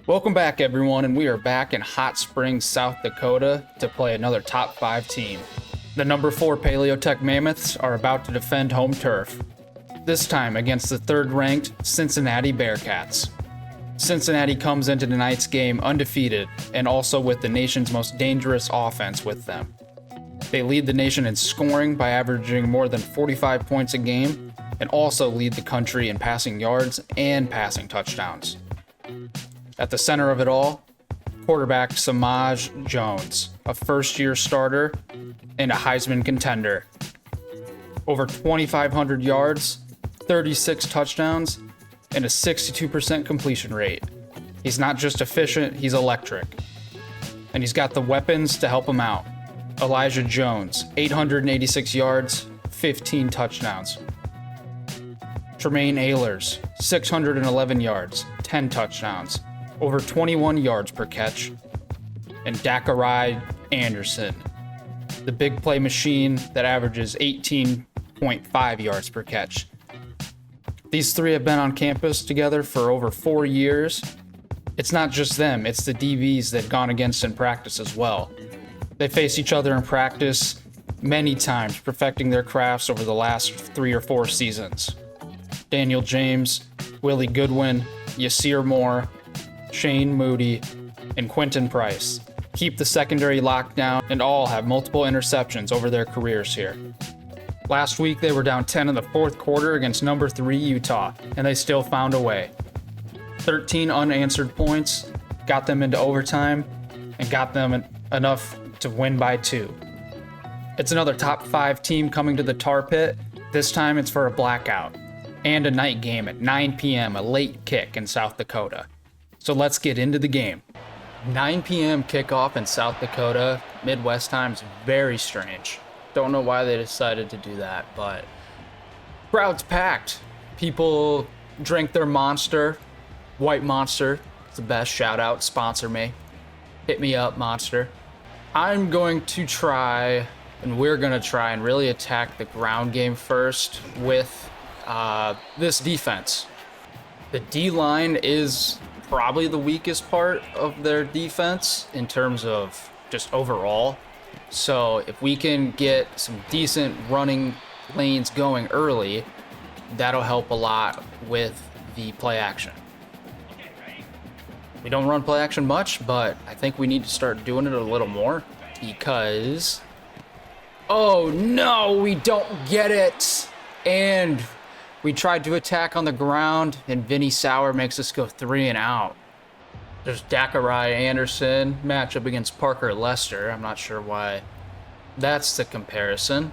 Welcome back, everyone, and we are back in Hot Springs, South Dakota to play another top 5 team. The number 4 Paleo Tech Mammoths are about to defend home turf, this time against the 3rd-ranked Cincinnati Bearcats. Cincinnati comes into tonight's game undefeated and also with the nation's most dangerous offense with them. They lead the nation in scoring by averaging more than 45 points a game and also lead the country in passing yards and passing touchdowns. At the center of it all, quarterback Samaj Jones, a first-year starter and a Heisman contender. Over 2,500 yards, 36 touchdowns, and a 62% completion rate. He's not just efficient, he's electric. And he's got the weapons to help him out. Elijah Jones, 886 yards, 15 touchdowns. Tremaine Ahlers, 611 yards, 10 touchdowns. Over 21 yards per catch, and Dakarai Anderson, the big play machine that averages 18.5 yards per catch. These three have been on campus together for over 4 years. It's not just them, it's the DBs they've gone against in practice as well. They face each other in practice many times, perfecting their crafts over the last 3 or 4 seasons. Daniel James, Willie Goodwin, Yasir Moore, Shane Moody, and Quentin Price keep the secondary locked down and all have multiple interceptions over their careers here. Last week they were down 10 in the 4th quarter against number 3 Utah, and they still found a way. 13 unanswered points got them into overtime and got them enough to win by 2. It's another top 5 team coming to the Tar Pit. This time it's for a blackout and a night game at 9 p.m., a late kick in South Dakota. So let's get into the game. 9 p.m. kickoff in South Dakota, Midwest time, is very strange. Don't know why they decided to do that, but crowd's packed. People drink their Monster, White Monster. It's the best. Shout out, sponsor me. Hit me up, Monster. I'm going to try, and we're going to try and really attack the ground game first with this defense. The D-line is probably the weakest part of their defense in terms of just overall. So if we can get some decent running lanes going early, that'll help a lot with the play action. We don't run play action much, but I think we need to start doing it a little more because... Oh no, we don't get it! And we tried to attack on the ground, and Vinny Sauer makes us go 3 and out. There's Dakarai Anderson, matchup against Parker Lester. I'm not sure why that's the comparison.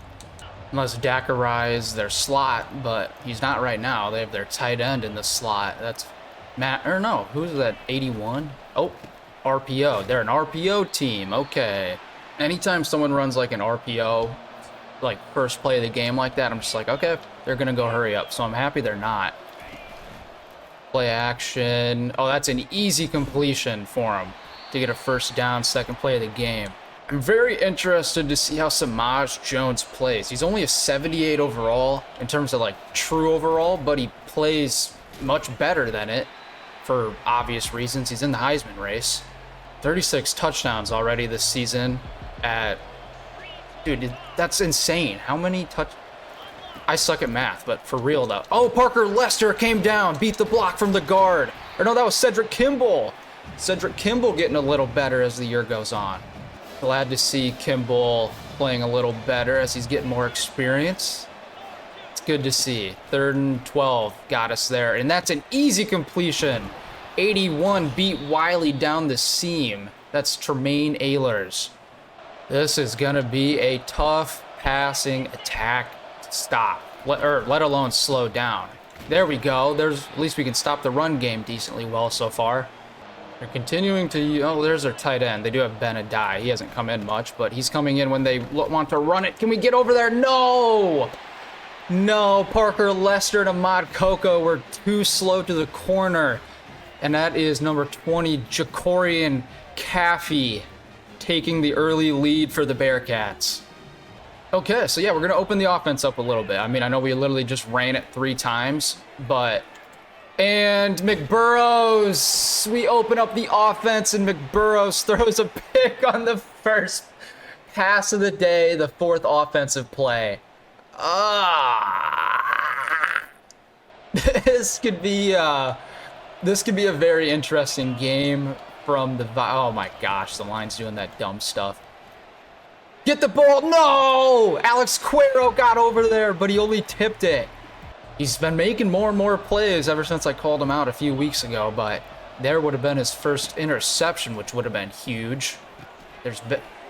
Unless Dakarai is their slot, but he's not right now. They have their tight end in the slot. That's Matt, or no, who's that, 81? Oh, RPO. They're an RPO team, okay. Anytime someone runs like an RPO, like first play of the game like that, I'm just like, okay, they're gonna go hurry up. So I'm happy they're not. Play action. Oh, that's an easy completion for him to get a first down, second play of the game. I'm very interested to see how Samaj Jones plays. He's only a 78 overall in terms of like true overall, but he plays much better than it for obvious reasons. He's in the Heisman race. 36 touchdowns already this season at... Dude, that's insane. How many I suck at math, but for real though. Oh, Parker Lester came down, beat the block from the guard. Or no, that was Cedric Kimball. Cedric Kimball getting a little better as the year goes on. Glad to see Kimball playing a little better as he's getting more experience. It's good to see. 3rd and 12 got us there, and that's an easy completion. 81 beat Wiley down the seam. That's Tremaine Ahlers. This is gonna be a tough passing attack stop, let alone slow down. There we go. At least we can stop the run game decently well so far. They're continuing to... Oh, there's their tight end. They do have Ben Adai. He hasn't come in much, but he's coming in when they want to run it. Can we get over there? No! No, Parker Lester and Ahmad Coco were too slow to the corner. And that is number 20, Jacorian Caffey, taking the early lead for the Bearcats. Okay, so yeah, we're going to open the offense up a little bit. I mean, I know we literally just ran it 3 times, but And McBurrows, we open up the offense, and McBurrows throws a pick on the first pass of the day, the fourth offensive play. This could be a very interesting game from the... Oh my gosh, the line's doing that dumb stuff. Get the ball. No! Alex Cuero got over there, but he only tipped it. He's been making more and more plays ever since I called him out a few weeks ago, but there would have been his first interception, which would have been huge.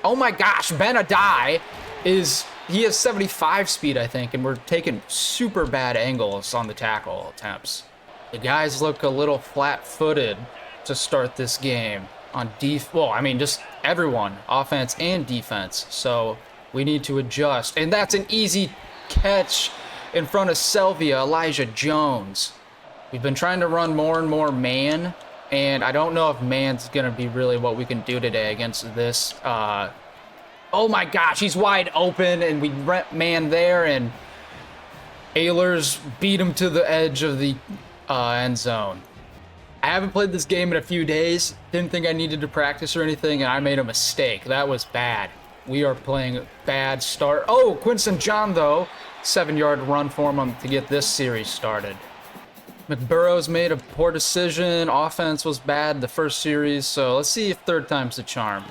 Oh my gosh, Benadai he has 75 speed, I think, and we're taking super bad angles on the tackle attempts. The guys look a little flat-footed to start this game on just everyone, offense and defense. So we need to adjust, and that's an easy catch in front of Elijah Jones. We've been trying to run more and more man, and I don't know if man's gonna be really what we can do today against this. Oh my gosh, he's wide open, and we rent man there, and Ehlers beat him to the edge of the end zone. I haven't played this game in a few days. Didn't think I needed to practice or anything, and I made a mistake. That was bad. We are playing a bad start. Oh, Quinton John, though. 7-yard run for him to get this series started. McBurrows made a poor decision. Offense was bad the first series, so let's see if third time's the charm.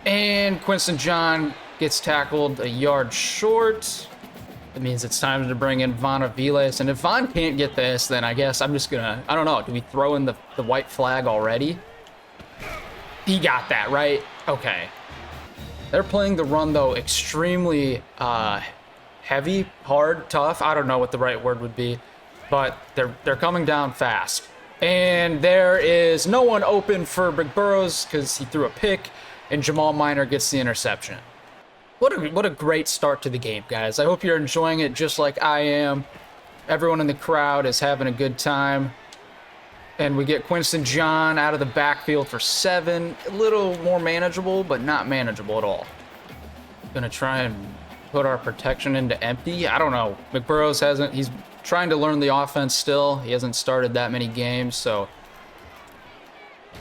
And Quinton John gets tackled a yard short. That means it's time to bring in Von Aviles. And if Von can't get this, then I guess I'm just gonna, I don't know, do we throw in the white flag already? He got that, right? Okay. They're playing the run, though, extremely heavy, hard, tough. I don't know what the right word would be, but they're coming down fast. And there is no one open for McBurrows because he threw a pick, and Jamal Minor gets the interception. What a great start to the game, guys. I hope you're enjoying it just like I am. Everyone in the crowd is having a good time. And we get Quinton John out of the backfield for 7. A little more manageable, but not manageable at all. Gonna try and put our protection into empty. I don't know. McBurrows he's trying to learn the offense still. He hasn't started that many games, so.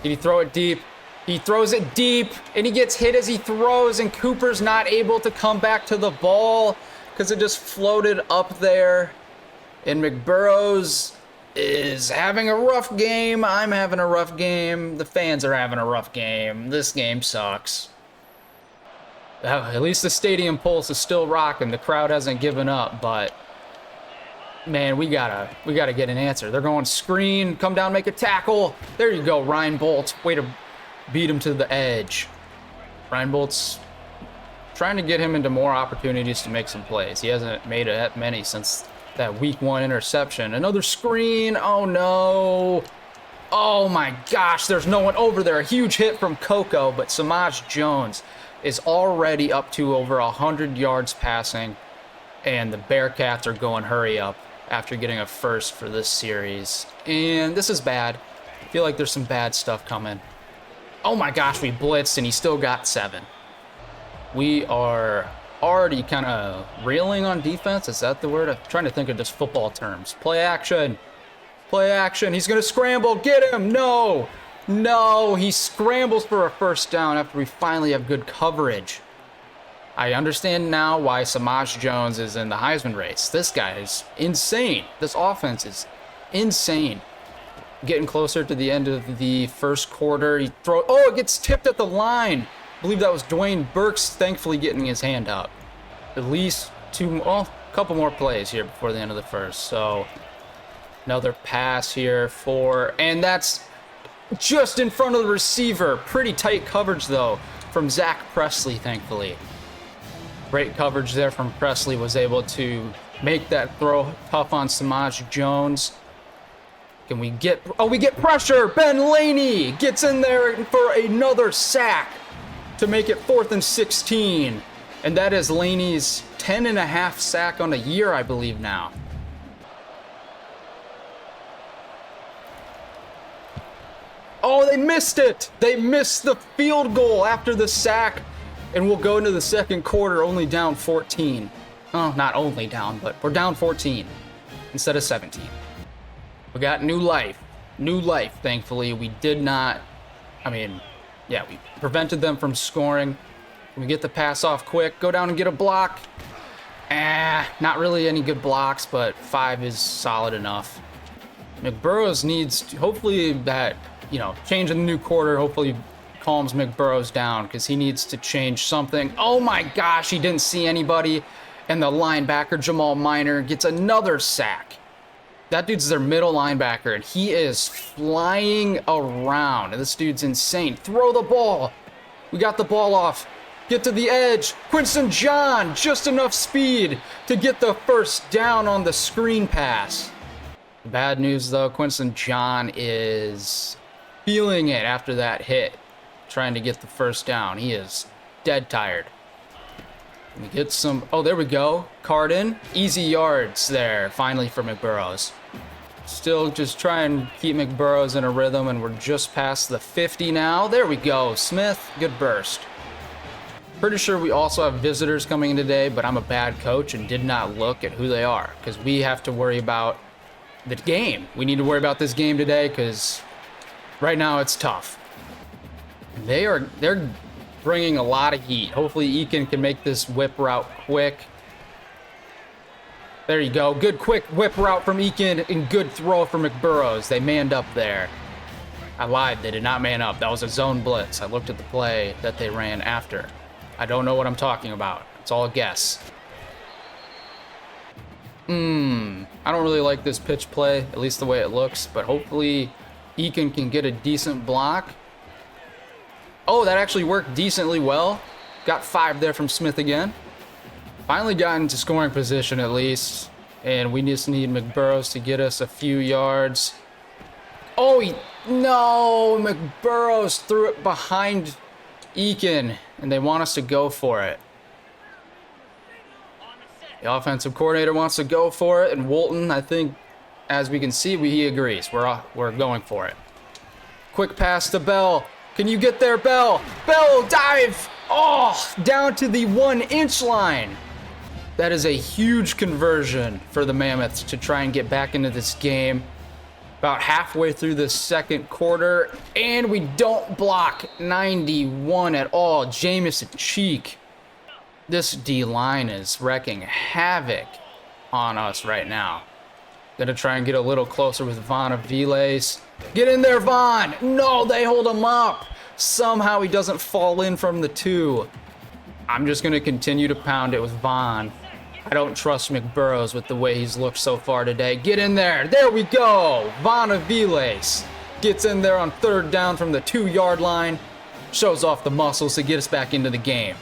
Did he throw it deep? He throws it deep, and he gets hit as he throws, and Cooper's not able to come back to the ball because it just floated up there. And McBurrows is having a rough game. I'm having a rough game. The fans are having a rough game. This game sucks. At least the stadium pulse is still rocking. The crowd hasn't given up, but man, we gotta get an answer. They're going screen, come down, make a tackle. There you go, Ryan Boltz. Way to beat him to the edge. Ryan Boltz trying to get him into more opportunities to make some plays. He hasn't made that many since that week 1 interception. Another screen. Oh no. Oh my gosh, there's no one over there. A huge hit from Coco, but Samaj Jones is already up to over 100 yards passing, and the Bearcats are going hurry up after getting a first for this series. And this is bad. I feel like there's some bad stuff coming. Oh my gosh, we blitzed and he still got 7. We are already kind of reeling on defense. Is that the word? I'm trying to think of just football terms. Play action. Play action. He's going to scramble. Get him. No. No. He scrambles for a first down after we finally have good coverage. I understand now why Samaj Jones is in the Heisman race. This guy is insane. This offense is insane. Getting closer to the end of the first quarter. Oh, it gets tipped at the line. I believe that was Dwayne Burks, thankfully getting his hand up. At least a couple more plays here before the end of the first. So another pass here and that's just in front of the receiver. Pretty tight coverage though from Zach Presley, thankfully. Great coverage there from Presley, was able to make that throw tough on Samaj Jones. Can we get, we get pressure. Ben Laney gets in there for another sack to make it 4th and 16. And that is Laney's 10.5 sack on a year, I believe now. Oh, they missed it. They missed the field goal after the sack. And we'll go into the second quarter only down 14. Oh, not only down, but we're down 14 instead of 17. We got new life. New life, thankfully. We did not, yeah, we prevented them from scoring. We get the pass off quick, go down and get a block. Not really any good blocks, but 5 is solid enough. McBurrows needs to, hopefully that, change in the new quarter, hopefully calms McBurrows down because he needs to change something. Oh my gosh, he didn't see anybody. And the linebacker, Jamal Minor, gets another sack. That dude's their middle linebacker, and he is flying around. And this dude's insane. Throw the ball. We got the ball off. Get to the edge. Quinton John, just enough speed to get the first down on the screen pass. The bad news, though, Quinton John is feeling it after that hit, trying to get the first down. He is dead tired. We get some, oh, there we go. Cardin, easy yards there, finally for McBurrows. Still just try and keep McBurrows in a rhythm, and we're just past the 50 now. There we go, Smith, good burst. Pretty sure we also have visitors coming in today, but I'm a bad coach and did not look at who they are, because we have to worry about the game. We need to worry about this game today, because right now it's tough. They're bringing a lot of heat. Hopefully Eakin can make this whip route quick. There you go. Good quick whip route from Eakin and good throw from McBurrows. They manned up there. I lied. They did not man up. That was a zone blitz. I looked at the play that they ran after. I don't know what I'm talking about. It's all a guess. I don't really like this pitch play, at least the way it looks, but hopefully Eakin can get a decent block. Oh, that actually worked decently well. Got 5 there from Smith again. Finally got into scoring position at least. And we just need McBurrows to get us a few yards. Oh, no! McBurrows threw it behind Eakin, and they want us to go for it. The offensive coordinator wants to go for it, and Walton, I think, as we can see, he agrees. We're going for it. Quick pass to Bell. Can you get there, Bell? Bell, dive! Oh, down to the 1-inch line. That is a huge conversion for the Mammoths to try and get back into this game. About halfway through the second quarter, and we don't block 91 at all. Jamison Cheek. This D-line is wrecking havoc on us right now. Gonna try and get a little closer with Von Aviles. Get in there, Von! No, they hold him up. Somehow he doesn't fall in from the 2. I'm just gonna continue to pound it with Von. I don't trust McBurrows with the way he's looked so far today. Get in there. There we go. Von Aviles gets in there on 3rd down from the 2-yard line. Shows off the muscles to get us back into the game.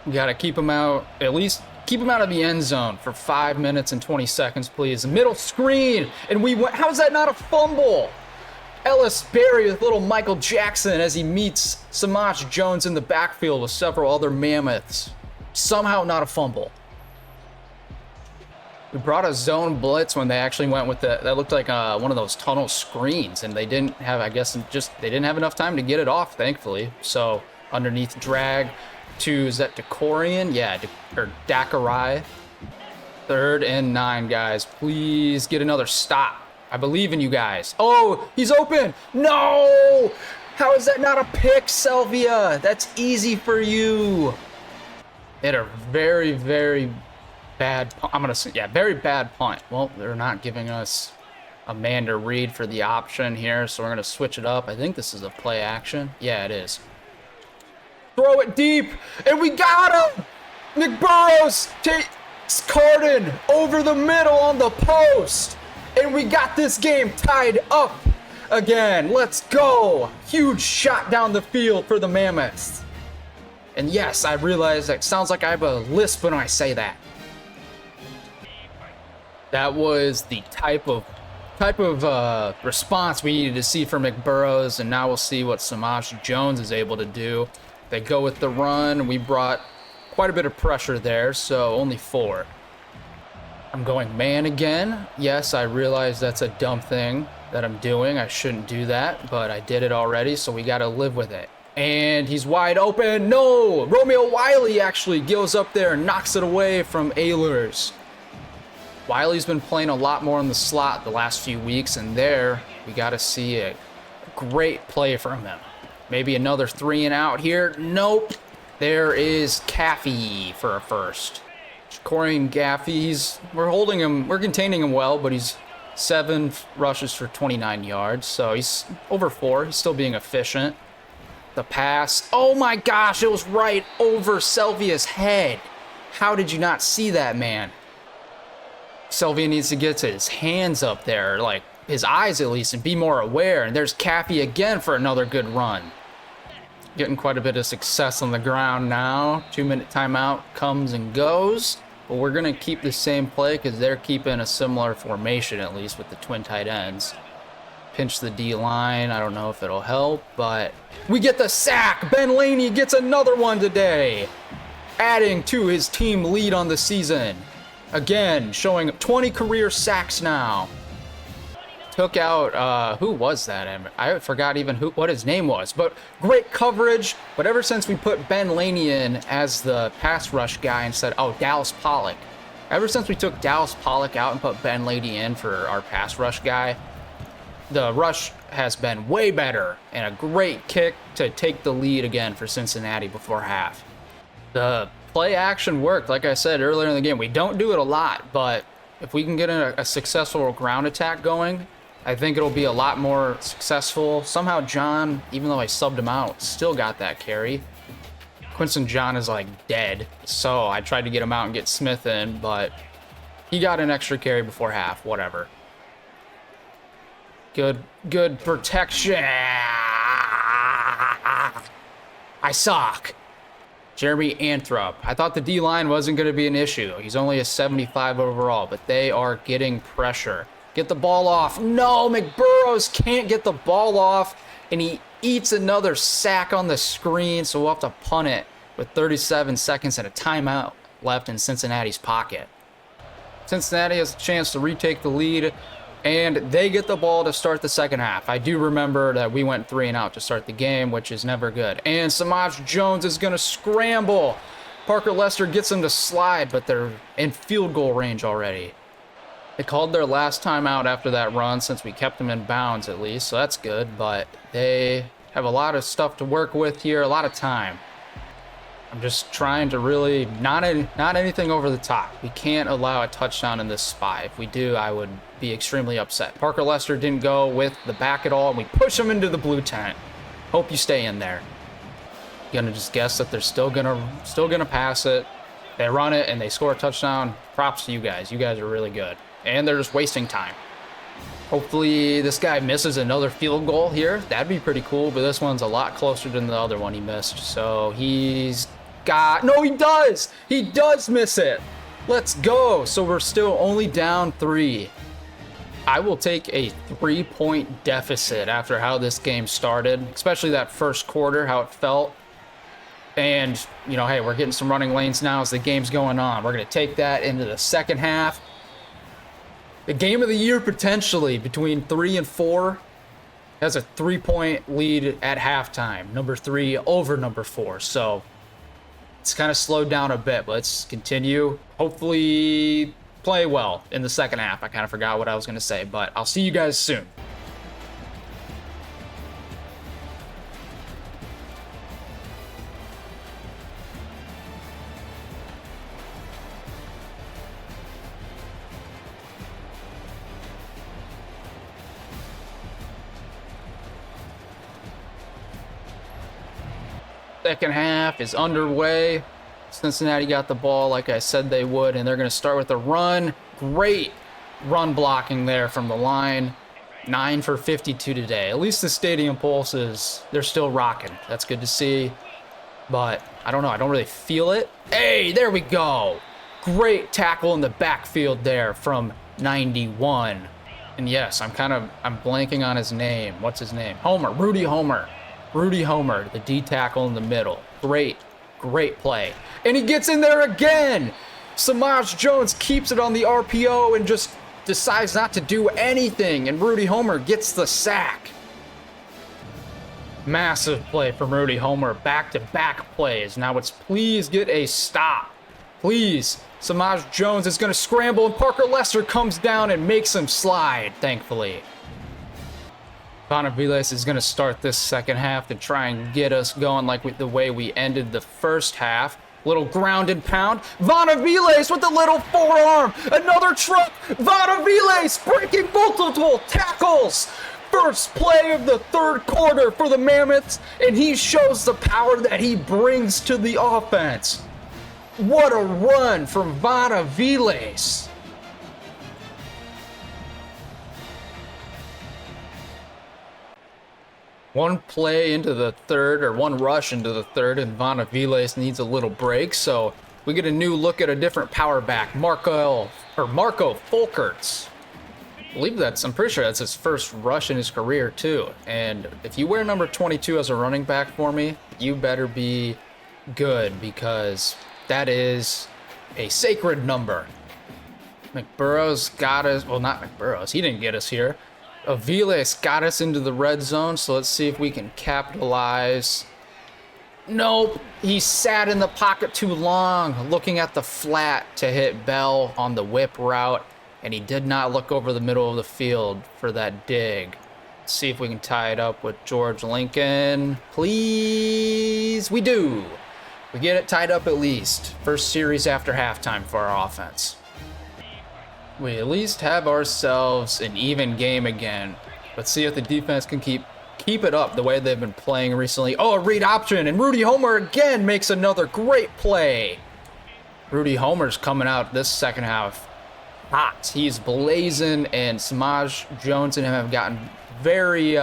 We gotta keep him out, at least keep him out of the end zone for 5 minutes and 20 seconds, please. Middle screen, and we went, how's that not a fumble? Ellis Berry with little Michael Jackson as he meets Samaj Jones in the backfield with several other Mammoths. Somehow not a fumble. We brought a zone blitz when they actually went with that looked like one of those tunnel screens, and they didn't have, I guess, they didn't have enough time to get it off, thankfully. So underneath drag to, is that Decorian? Yeah, or Dakarai. 3rd and 9, guys. Please get another stop. I believe in you guys. Oh, he's open. No! How is that not a pick, Selvia? That's easy for you. It a very, very bad, I'm gonna say, yeah, very bad punt. Well, they're not giving us a man to read for the option here, so we're gonna switch it up. I think this is a play action. Yeah, it is. Throw it deep, and we got him! McBurrows takes Cardin over the middle on the post, and we got this game tied up again. Let's go! Huge shot down the field for the Mammoths. And yes, I realize that sounds like I have a lisp when I say that. That was the type of response we needed to see from McBurrows, and now we'll see what Samaj Jones is able to do. They go with the run. We brought quite a bit of pressure there, so only 4. I'm going man again. Yes, I realize that's a dumb thing that I'm doing. I shouldn't do that, but I did it already, so we got to live with it. And he's wide open. No! Romeo Wiley actually goes up there and knocks it away from Ehlers. Wiley's been playing a lot more in the slot the last few weeks, and there we got to see a great play from him. Maybe another 3 and out here. Nope. There is Caffey for a first. Corey Gaffey, we're holding him, we're containing him well, but he's 7 rushes for 29 yards, so he's over 4. He's still being efficient. The pass, oh my gosh, it was right over Selvia's head. How did you not see that, man? Selvia needs to get his hands up there, like his eyes at least, and be more aware. And there's Caffey again for another good run. Getting quite a bit of success on the ground now. 2-minute timeout comes and goes. But we're going to keep the same play because they're keeping a similar formation, at least with the twin tight ends. Pinch the D-line. I don't know if it'll help, but we get the sack. Ben Laney gets another one today, adding to his team lead on the season. Again, showing 20 career sacks now. Took out, who was that? I forgot even what his name was, but great coverage. But ever since we put Ben Laney in as the pass rush guy instead, Dallas Pollock. Ever since we took Dallas Pollock out and put Ben Laney in for our pass rush guy, the rush has been way better, and a great kick to take the lead again for Cincinnati before half. The play action worked, like I said earlier in the game. We don't do it a lot, but if we can get a successful ground attack going, I think it'll be a lot more successful. Somehow John, even though I subbed him out, still got that carry. Quinton John is like dead, so I tried to get him out and get Smith in, but he got an extra carry before half, whatever. Good protection. I suck. Jeremy Anthrop. I thought the D-line wasn't going to be an issue. He's only a 75 overall, but they are getting pressure. Get the ball off. No, McBurrows can't get the ball off, and he eats another sack on the screen, so we'll have to punt it with 37 seconds and a timeout left in Cincinnati's pocket. Cincinnati has a chance to retake the lead, and they get the ball to start the second half. I do remember that we went 3 and out to start the game, which is never good. And Samaj Jones is going to scramble. Parker Lester gets him to slide, but they're in field goal range already. They called their last time out after that run since we kept them in bounds at least, so that's good, but they have a lot of stuff to work with here, a lot of time. I'm just trying to really, not anything over the top. We can't allow a touchdown in this spot. If we do, I would be extremely upset. Parker Lester didn't go with the back at all, and we push him into the blue tent. Hope you stay in there. Gonna just guess that they're still gonna pass it. They run it and they score a touchdown. Props to you guys. You guys are really good. And they're just wasting time. Hopefully this guy misses another field goal here. That'd be pretty cool, but this one's a lot closer than the other one he missed. So he's got, no, he does! He does miss it! Let's go! So we're still only down 3. I will take a 3-point deficit after how this game started, especially that first quarter, how it felt. And, you know, hey, we're getting some running lanes now as the game's going on. We're going to take that into the second half. The game of the year potentially between 3 and 4 has a 3-point lead at halftime. Number 3 over number 4. So it's kind of slowed down a bit. But let's continue. Hopefully play well in the second half. I kind of forgot what I was going to say, but I'll see you guys soon. Second half is underway. Cincinnati got the ball like I said they would, and they're going to start with a run. Great run blocking there from the line. 9 for 52 today. At least the stadium pulses, they're still rocking. That's good to see. But I don't know. I don't really feel it. Hey, there we go. Great tackle in the backfield there from 91. And yes, I'm blanking on his name. What's his name? Homer. Rudy Homer. Rudy Homer, the D tackle in the middle. Great play. And he gets in there again. Samaj Jones keeps it on the RPO and just decides not to do anything. And Rudy Homer gets the sack. Massive play from Rudy Homer. Back-to-back plays. Now it's please get a stop. Please Samaj Jones is going to scramble, and Parker Lester comes down and makes him slide, thankfully. Bonaviles is going to start this second half to try and get us going like the way we ended the first half. Little ground and pound. Bonaviles with a little forearm. Another truck. Bonaviles breaking multiple tackles. First play of the third quarter for the Mammoths, and he shows the power that he brings to the offense. What a run from Bonaviles. One play into the third, or one rush into the third, and Bonaviles needs a little break, so we get a new look at a different power back, Marco Fulkerts. I'm pretty sure that's his first rush in his career too. And if you wear number 22 as a running back for me, you better be good, because that is a sacred number. McBurrows got us, well, not McBurrows, he didn't get us here. Aviles got us into the red zone, so let's see if we can capitalize. Nope, he sat in the pocket too long, looking at the flat to hit Bell on the whip route, and he did not look over the middle of the field for that dig. Let's see if we can tie it up with George Lincoln. Please, we do. We get it tied up at least. First series after halftime for our offense. We at least have ourselves an even game again. Let's see if the defense can keep it up the way they've been playing recently. Oh, a read option, and Rudy Homer again makes another great play. Rudy Homer's coming out this second half hot. He's blazing, and Samaj Jones and him have gotten very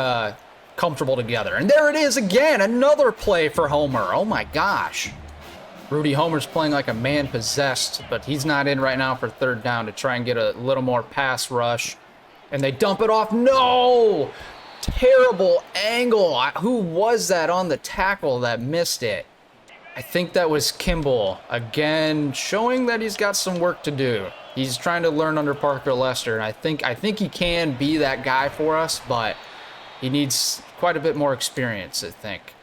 comfortable together. And there it is again, another play for Homer. Oh my gosh. Rudy Homer's playing like a man possessed, but he's not in right now for third down to try and get a little more pass rush. And they dump it off. No! Terrible angle. Who was that on the tackle that missed it? I think that was Kimball. Again, showing that he's got some work to do. He's trying to learn under Parker Lester, and I think he can be that guy for us, but he needs quite a bit more experience, I think.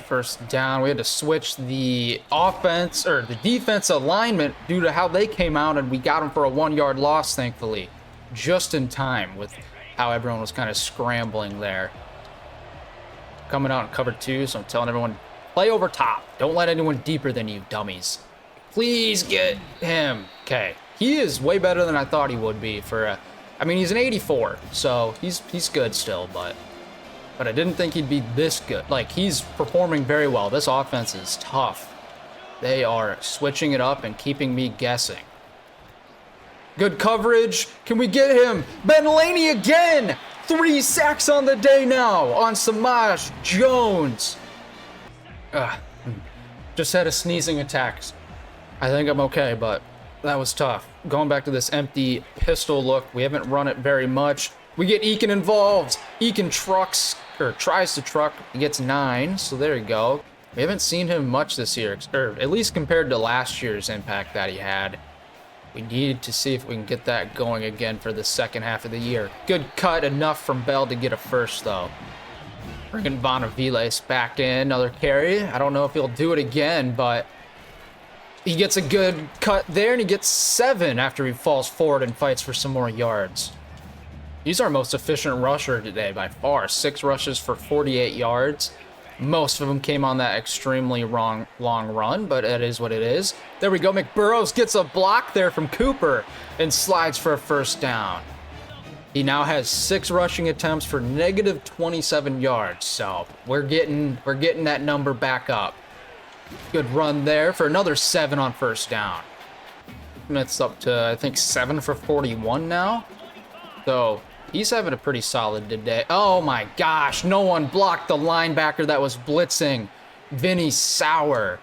First down, we had to switch the offense, or the defense alignment due to how they came out, and we got them for a 1-yard loss, thankfully. Just in time with how everyone was kind of scrambling there. Coming out in cover 2, so I'm telling everyone, play over top. Don't let anyone deeper than you, dummies. Please get him. Okay. He is way better than I thought he would be for I mean, he's an 84, so he's good still, but I didn't think he'd be this good. Like, he's performing very well. This offense is tough. They are switching it up and keeping me guessing. Good coverage. Can we get him? Ben Laney again. 3 sacks on the day now on Samaj Jones. Just had a sneezing attack. I think I'm okay, but that was tough. Going back to this empty pistol look, we haven't run it very much. We get Eakin involved. Eakin tries to truck. He gets 9, so there you go. We haven't seen him much this year, or at least compared to last year's impact that he had. We need to see if we can get that going again for the second half of the year. Good cut, enough from Bell to get a first, though. Bringing Bonaviles back in, another carry. I don't know if he'll do it again, but he gets a good cut there, and he gets 7 after he falls forward and fights for some more yards. He's our most efficient rusher today by far. 6 rushes for 48 yards. Most of them came on that extremely long run, but it is what it is. There we go. McBurrows gets a block there from Cooper and slides for a first down. He now has 6 rushing attempts for negative 27 yards, so we're getting that number back up. Good run there for another 7 on first down. That's up to, I think, 7 for 41 now. So he's having a pretty solid day. Oh my gosh, no one blocked the linebacker that was blitzing. Vinny Sauer.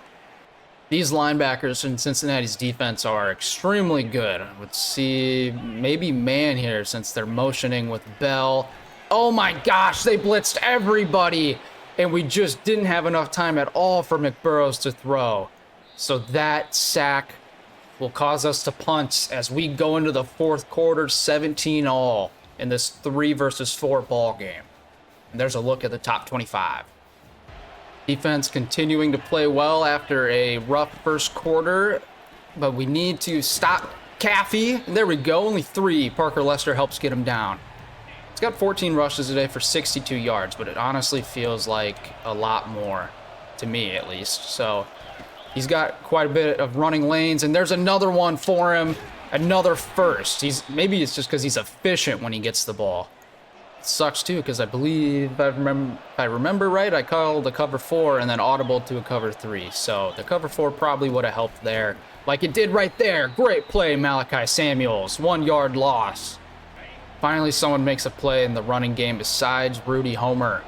These linebackers in Cincinnati's defense are extremely good. Let's see, maybe man here since they're motioning with Bell. Oh my gosh, they blitzed everybody. And we just didn't have enough time at all for McBurrows to throw. So that sack will cause us to punt as we go into the fourth quarter, 17-all in this 3 versus 4 ball game. And there's a look at the top 25. Defense continuing to play well after a rough first quarter. but we need to stop Caffey. There we go, only 3. Parker Lester helps get him down. He's got 14 rushes today for 62 yards, but it honestly feels like a lot more, to me at least. So he's got quite a bit of running lanes, and there's another one for him. Another first. Maybe it's just because he's efficient when he gets the ball. It sucks too, because I believe, if I remember right, I called a cover 4 and then audible to a cover 3. So the cover 4 probably would have helped there, like it did right there. Great play, Malachi Samuels. 1 yard loss. Finally, someone makes a play in the running game besides Rudy Homer.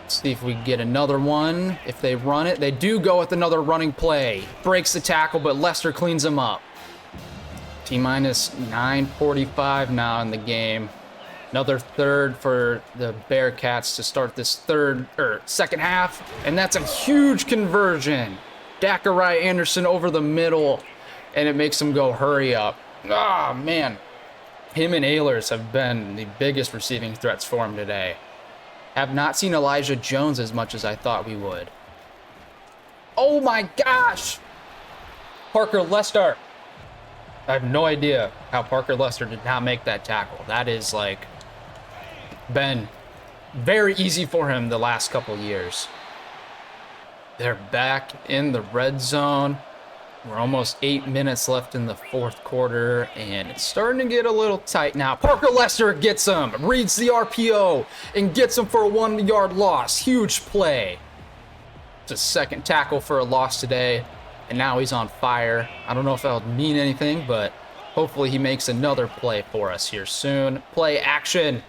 Let's see if we get another one. If they run it, they do go with another running play. Breaks the tackle, but Lester cleans him up. T-minus 9:45 now in the game. Another third for the Bearcats to start this second half, and that's a huge conversion. Dakarai Anderson over the middle, and it makes him go hurry up. Ah, man. Him and Ehlers have been the biggest receiving threats for him today. Have not seen Elijah Jones as much as I thought we would. Oh my gosh! Parker Lester. I have no idea how Parker Lester did not make that tackle. That is like been very easy for him the last couple years. They're back in the red zone. We're almost 8 minutes left in the 4th quarter, and it's starting to get a little tight now. Parker Lester gets him, reads the RPO, and gets him for a 1 yard loss. Huge play. It's a second tackle for a loss today, and now he's on fire. I don't know if that'll mean anything, but hopefully he makes another play for us here soon. Play action.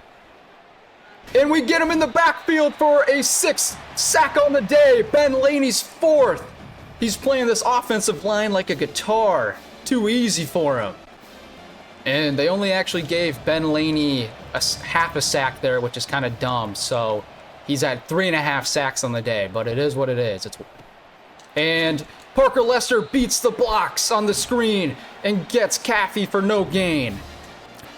And we get him in the backfield for a 6th sack on the day. Ben Laney's 4th. He's playing this offensive line like a guitar. Too easy for him. And they only actually gave Ben Laney half a sack there, which is kind of dumb. So he's at 3.5 sacks on the day, but it is what it is. And Parker Lester beats the blocks on the screen and gets Caffey for no gain.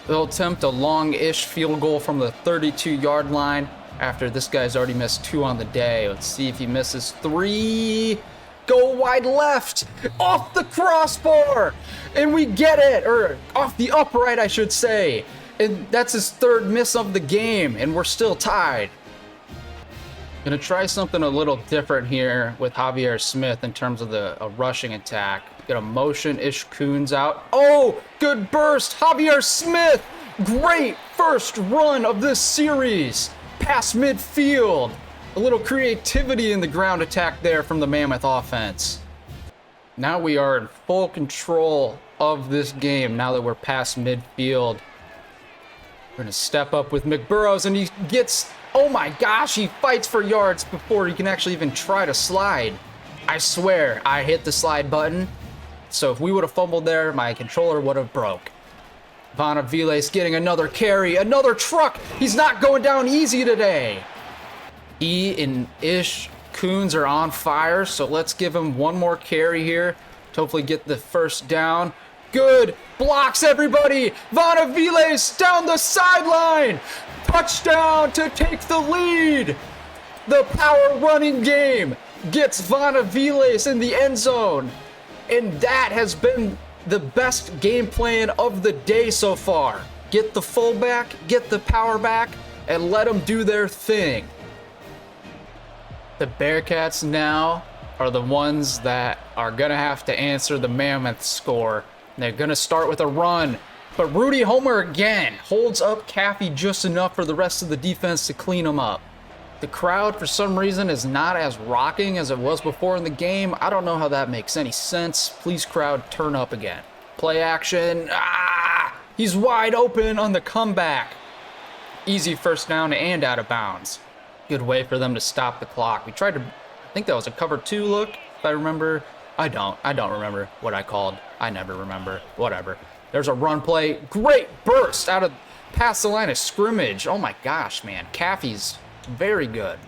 They'll attempt a long-ish field goal from the 32-yard line after this guy's already missed 2 on the day. Let's see if he misses 3. Go wide left, off the crossbar, and we get it, or off the upright, I should say. And that's his 3rd miss of the game, and we're still tied. Gonna try something a little different here with Javier Smith in terms of a rushing attack. Get a motion-ish Coons out. Oh, good burst, Javier Smith. Great first run of this series, past midfield. A little creativity in the ground attack there from the Mammoth offense. Now we are in full control of this game now that we're past midfield. We're going to step up with McBurrows, and he gets, oh my gosh, he fights for yards before he can actually even try to slide. I swear, I hit the slide button. So if we would have fumbled there, my controller would have broke. Van Aviles getting another carry, another truck. He's not going down easy today. He and Ish Coons are on fire, so let's give him one more carry here to hopefully get the first down. Good. Blocks everybody. Van Aviles down the sideline. Touchdown to take the lead. The power running game gets Van Aviles in the end zone. And that has been the best game plan of the day so far. Get the fullback, get the power back, and let them do their thing. The Bearcats now are the ones that are going to have to answer the Mammoth score. They're going to start with a run. But Rudy Homer again holds up Caffey just enough for the rest of the defense to clean him up. The crowd, for some reason, is not as rocking as it was before in the game. I don't know how that makes any sense. Please, crowd, turn up again. Play action. He's wide open on the comeback. Easy first down and out of bounds. Good way for them to stop the clock. We tried to, I think that was a cover 2 look, if I remember. I don't remember what I called. I never remember. Whatever. There's a run play. Great burst out of past the line of scrimmage. Oh my gosh, man. Caffey's very good.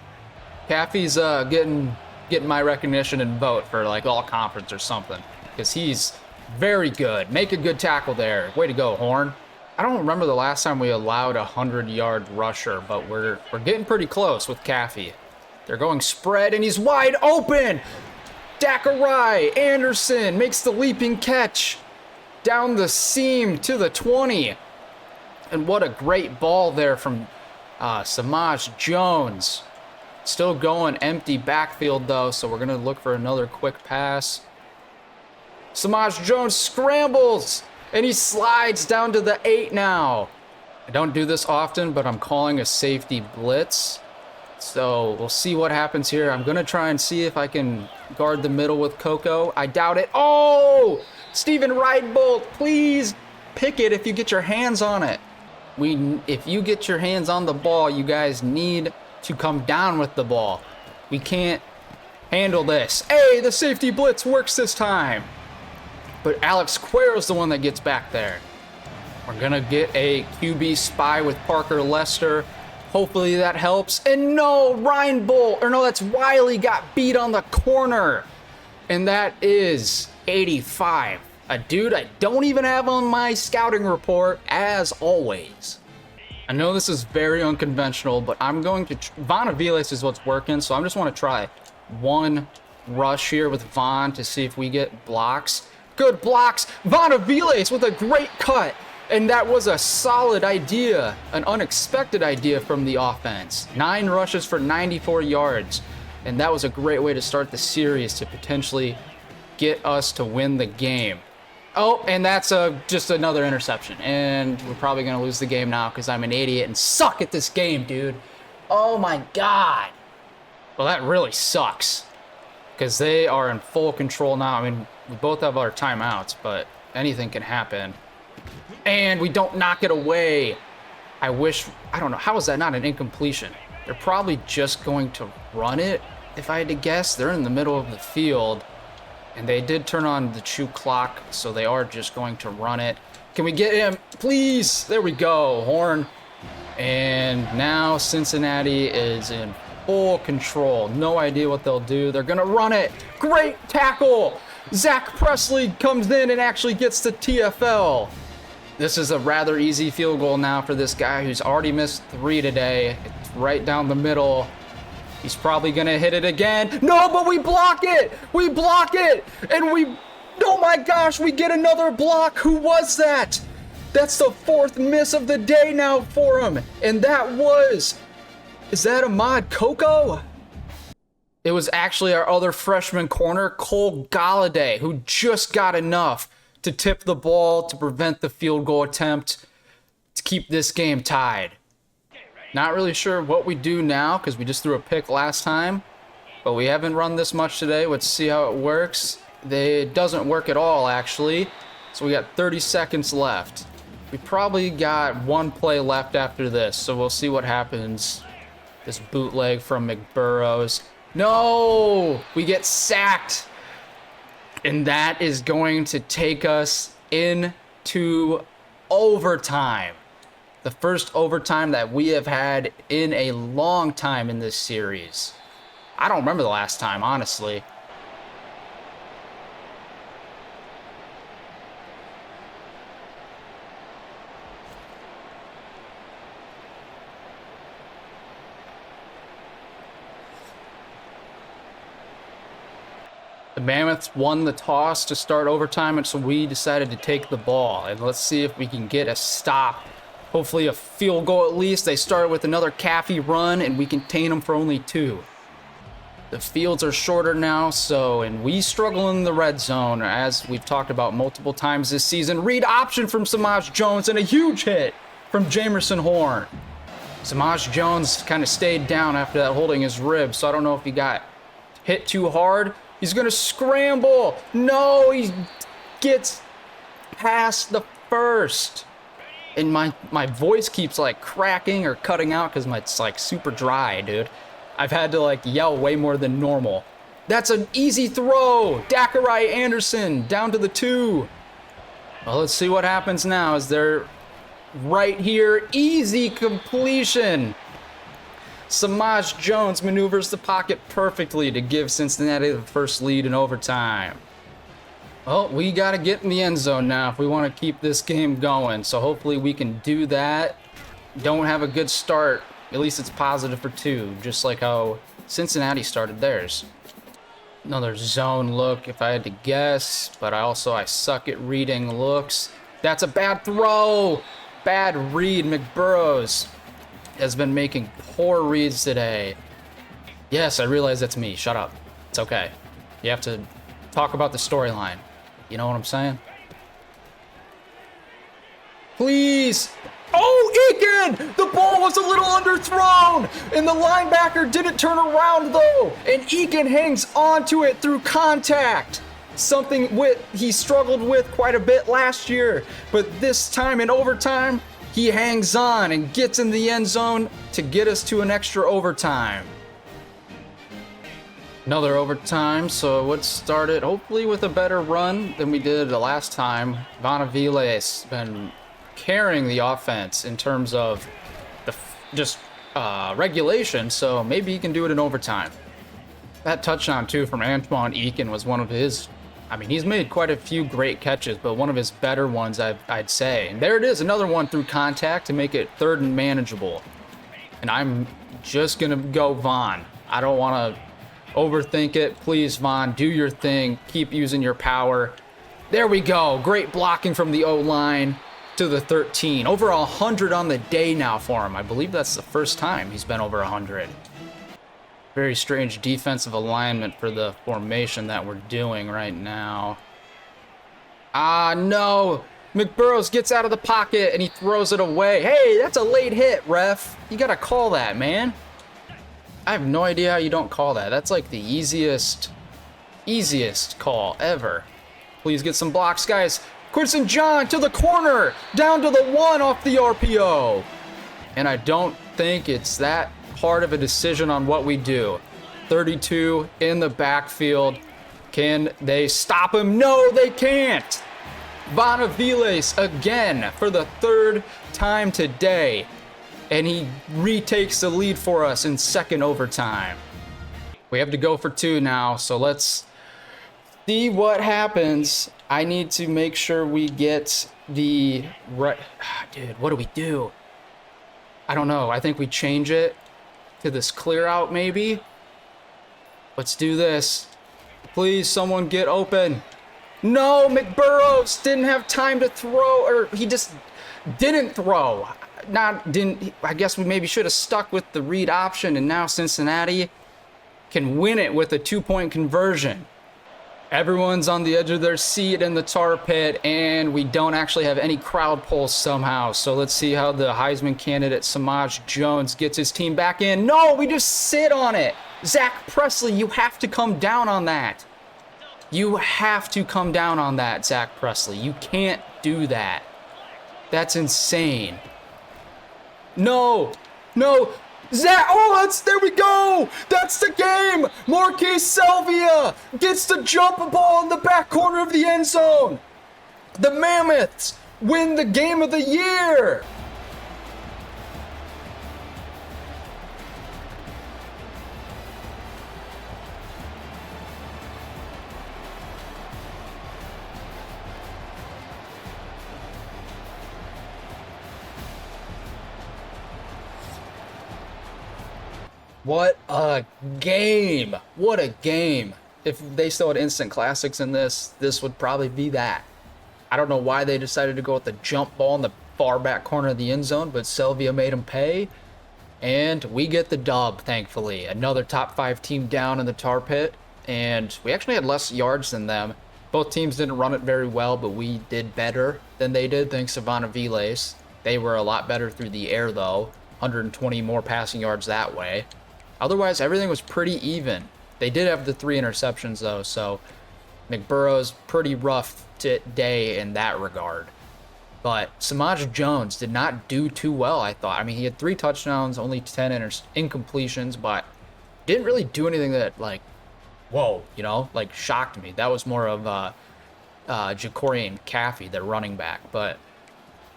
Caffey's getting my recognition and vote for like all conference or something, because he's very good. Make a good tackle there. Way to go, Horn. I don't remember the last time we allowed a 100-yard rusher, but we're getting pretty close with Caffey. They're going spread, and he's wide open. Dakarai Anderson makes the leaping catch down the seam to the 20. And what a great ball there from Samaj Jones. Still going empty backfield though, so we're going to look for another quick pass. Samaj Jones scrambles, and he slides down to the 8 now. I don't do this often, but I'm calling a safety blitz. So we'll see what happens here. I'm going to try and see if I can guard the middle with Coco. I doubt it. Oh! Steven Reitbolt, please pick it if you get your hands on it. If you get your hands on the ball, you guys need to come down with the ball. We can't handle this. Hey, the safety blitz works this time. But Alex Cuero's the one that gets back there. We're going to get a QB spy with Parker Lester. Hopefully that helps. And no, that's Wiley got beat on the corner. And that is 85. A dude I don't even have on my scouting report, as always. I know this is very unconventional, but I'm going to... Von Aviles is what's working, so I just want to try one rush here with Von to see if we get blocks. Good blocks. Von Aviles with a great cut. And that was a solid idea, an unexpected idea from the offense. 9 rushes for 94 yards. And that was a great way to start the series to potentially get us to win the game. Oh, and that's just another interception. And we're probably going to lose the game now because I'm an idiot and suck at this game, dude. Oh my God. Well, that really sucks because they are in full control now. I mean, we both have our timeouts, but anything can happen. And we don't knock it away. I don't know, how is that not an incompletion? They're probably just going to run it, if I had to guess. They're in the middle of the field, and they did turn on the chew clock, so they are just going to run it. Can we get him? Please. There we go. Horn. And now Cincinnati is in full control. No idea what they'll do. They're going to run it. Great tackle. Zach Presley comes in and actually gets the TFL. This is a rather easy field goal now for this guy who's already missed 3 today. It's right down the middle. He's probably going to hit it again. No, but we block it. We block it. And oh my gosh, we get another block. Who was that? That's the 4th miss of the day now for him. And is that Ahmad Coco? It was actually our other freshman corner, Cole Galladay, who just got enough to tip the ball to prevent the field goal attempt to keep this game tied. Not really sure what we do now because we just threw a pick last time, but we haven't run this much today. Let's see how it works. It doesn't work at all, actually. So we got 30 seconds left. We probably got 1 play left after this, so we'll see what happens. This bootleg from McBurrows. No! We get sacked. And that is going to take us into overtime. The first overtime that we have had in a long time in this series. I don't remember the last time, honestly. The Mammoths won the toss to start overtime, and so we decided to take the ball. And let's see if we can get a stop. Hopefully a field goal at least. They started with another Caffey run, and we contain them for only 2. The fields are shorter now, and we struggle in the red zone, as we've talked about multiple times this season. Read option from Samaj Jones, and a huge hit from Jamerson Horn. Samaj Jones kind of stayed down after that, holding his rib, so I don't know if he got hit too hard. He's going to scramble. No, he gets past the first. And my voice keeps like cracking or cutting out because it's like super dry, dude. I've had to like yell way more than normal. That's an easy throw. Dakarai Anderson down to the 2. Well, let's see what happens now as they're right here. Easy completion. Samaj Jones maneuvers the pocket perfectly to give Cincinnati the first lead in overtime. Well, we got to get in the end zone now if we want to keep this game going. So hopefully we can do that. Don't have a good start. At least it's positive for 2, just like how Cincinnati started theirs. Another zone look if I had to guess, but I suck at reading looks. That's a bad throw. Bad read. McBurrows has been making poor reads today. Yes, I realize that's me. Shut up. It's okay. You have to talk about the storyline. You know what I'm saying? Please. Oh, Eakin! The ball was a little underthrown, and the linebacker didn't turn around though, and Eakin hangs onto it through contact. Something he struggled with quite a bit last year, but this time in overtime, he hangs on and gets in the end zone to get us to an extra overtime. Another overtime, so let's start it hopefully with a better run than we did the last time. Vile's been carrying the offense in terms of regulation, so maybe he can do it in overtime. That touchdown too from Antoine Eakin was one of his, he's made quite a few great catches, but one of his better ones I'd say. And there it is, another one through contact to make it third and manageable. And I'm just gonna go Von. I don't want to overthink it. Please, Von, do your thing. Keep using your power. There we go. Great blocking from the O-line to the 13. Over 100 on the day now for him. I believe that's the first time he's been over 100. Very strange defensive alignment for the formation that we're doing right now. Ah, no. McBurrows gets out of the pocket and he throws it away. Hey, that's a late hit, ref. You got to call that, man. I have no idea how you don't call that. That's like the easiest call ever. Please get some blocks, guys. Quinton John to the corner, down to the 1 off the RPO. And I don't think it's that hard of a decision on what we do. 32 in the backfield. Can they stop him? No, they can't. Vile's again for the 3rd time today. And he retakes the lead for us in second overtime. We have to go for 2 now, so let's see what happens. I need to make sure we get the right. Dude, what do we do? I don't know. I think we change it to this clear out maybe. Let's do this. Please, someone get open. No, McBurrows didn't have time to throw, or he just didn't throw. I guess we maybe should have stuck with the read option, and now Cincinnati can win it with a 2-point conversion. Everyone's on the edge of their seat in the tar pit, and we don't actually have any crowd pulse somehow. So let's see how the Heisman candidate Samaj Jones gets his team back in. No, we just sit on it. Zach Presley, you have to come down on that. You have to come down on that, Zach Presley. You can't do that. That's insane. No, Zach, there we go. That's the game. Marquez Salvia gets the jump ball in the back corner of the end zone. The Mammoths win the game of the year. What a game! What a game! If they still had instant classics in this would probably be that. I don't know why they decided to go with the jump ball in the far back corner of the end zone, but Salvia made them pay. And we get the dub, thankfully. Another top 5 team down in the tar pit. And we actually had less yards than them. Both teams didn't run it very well, but we did better than they did thanks to Vile's. They were a lot better through the air, though. 120 more passing yards that way. Otherwise, everything was pretty even. They did have the 3 interceptions, though, so McBurrows pretty rough day in that regard. But Samaj Jones did not do too well, I thought. He had 3 touchdowns, only 10 incompletions, but didn't really do anything that, whoa, shocked me. That was more of Jacorian Caffey, their running back. But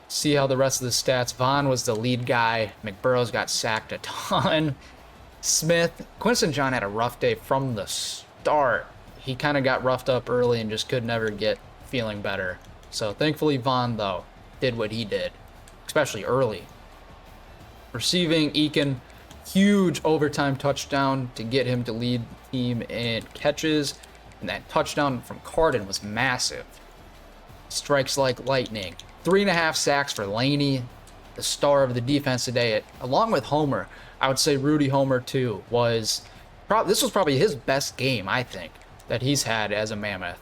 see how the rest of the stats. Vaughn was the lead guy. McBurrows got sacked a ton. Quinton John had a rough day from the start. He kind of got roughed up early and just could never get feeling better. So thankfully Vaughn, though, did what he did, especially early. Receiving Eakin, huge overtime touchdown to get him to lead team in catches, and that touchdown from Carden was massive. Strikes like lightning. 3.5 sacks for Laney, the star of the defense today, along with Homer. I would say Rudy Homer too this was probably his best game, I think, that he's had as a Mammoth.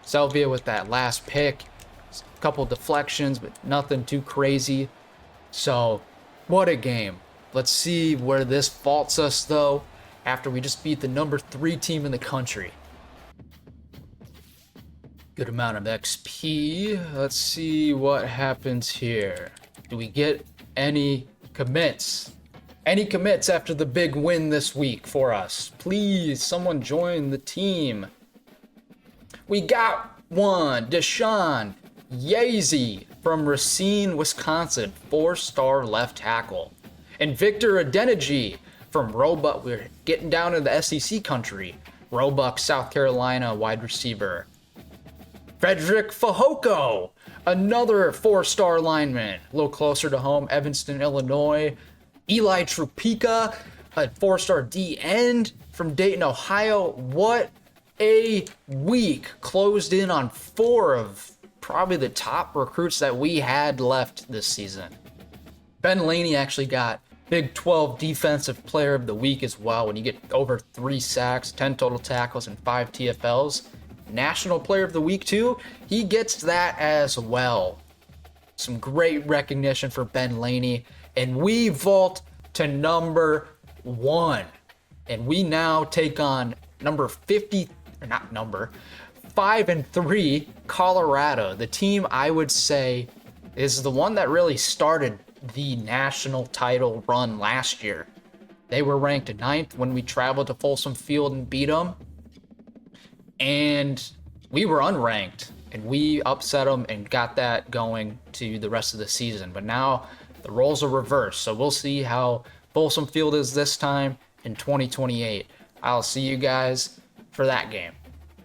Salvia with that last pick, a couple deflections, but nothing too crazy. So, what a game. Let's see where this faults us though, after we just beat the number 3 team in the country. Good amount of XP. Let's see what happens here. Do we get any commits? Any commits after the big win this week for us? Please, someone join the team. We got one. Deshaun Yazy from Racine, Wisconsin. 4-star left tackle. And Victor Adeniji from Roebuck. We're getting down to the SEC country. Roebuck, South Carolina, wide receiver. Frederick Fahoko, another 4-star lineman. A little closer to home, Evanston, Illinois. Eli Trupika, a 4-star D end from Dayton, Ohio. What a week. Closed in on 4 of probably the top recruits that we had left this season. Ben Laney actually got Big 12 Defensive Player of the Week as well. When you get over 3 sacks, 10 total tackles, and 5 TFLs. National Player of the Week too, he gets that as well. Some great recognition for Ben Laney. And we vault to number 1. And we now take on number 5-3 Colorado. The team I would say is the one that really started the national title run last year. They were ranked 9th when we traveled to Folsom Field and beat them. And we were unranked, and we upset them and got that going to the rest of the season. But now the roles are reversed, so we'll see how Folsom Field is this time in 2028. I'll see you guys for that game.